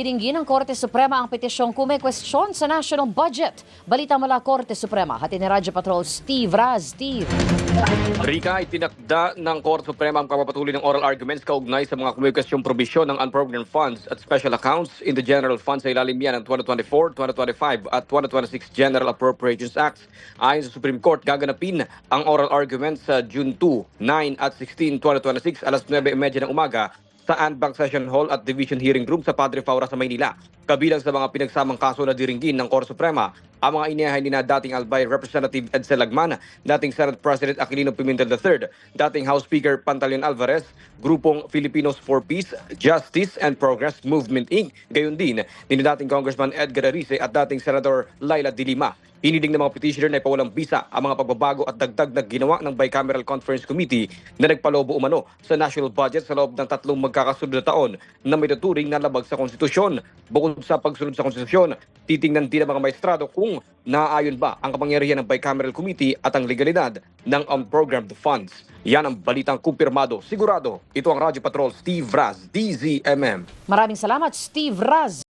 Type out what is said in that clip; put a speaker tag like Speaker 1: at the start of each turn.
Speaker 1: Hiningi ng Korte Suprema ang petisyong kumekwestiyon sa national budget. Balita mula Korte Suprema, hatid ni Radyo Patrol Steve Raz. Steve.
Speaker 2: Rika, itinakda ng Korte Suprema ang pagpapatuloy ng oral arguments kaugnay sa mga kumikwestyong probisyon ng unprogrammed funds at special accounts in the general fund sa ilalim yan ng 2024, 2025 at 2026 General Appropriations Acts. Ayon sa Supreme Court, gaganapin ang oral arguments sa June 2, 9 at 16, 2026 alas 9:30 ng umaga sa Anbank Session Hall at Division Hearing Room sa Padre Faura sa Maynila. Kabilang sa mga pinagsamang kaso na diringgin ng Korte Suprema, ang mga inihahay ni na dating Albay Representative Edsel Lagman, dating Senate President Aquilino Pimentel III, dating House Speaker Pantaleon Alvarez, grupong Filipinos for Peace, Justice and Progress Movement Inc. Gayon din, ni dating Congressman Edgar Arice at dating Senator Laila De Lima. Hiniling ng mga petitioner na ipawalang bisa ang mga pagbabago at dagdag na ginawa ng Bicameral Conference Committee na nagpalobo umano sa national budget sa loob ng 3 magkakasunod na taon na may tuturing na labag sa konstitusyon. Bukod sa pagsunod sa konstitusyon, titingnan din ng mga maestrado kung naaayon ba ang kapangyarihan ng Bicameral Committee at ang legalidad ng unprogrammed funds. Yan ang balitang kumpirmado, sigurado. Ito ang Radyo Patrol Steve Raz, DZMM.
Speaker 1: Maraming salamat, Steve Raz.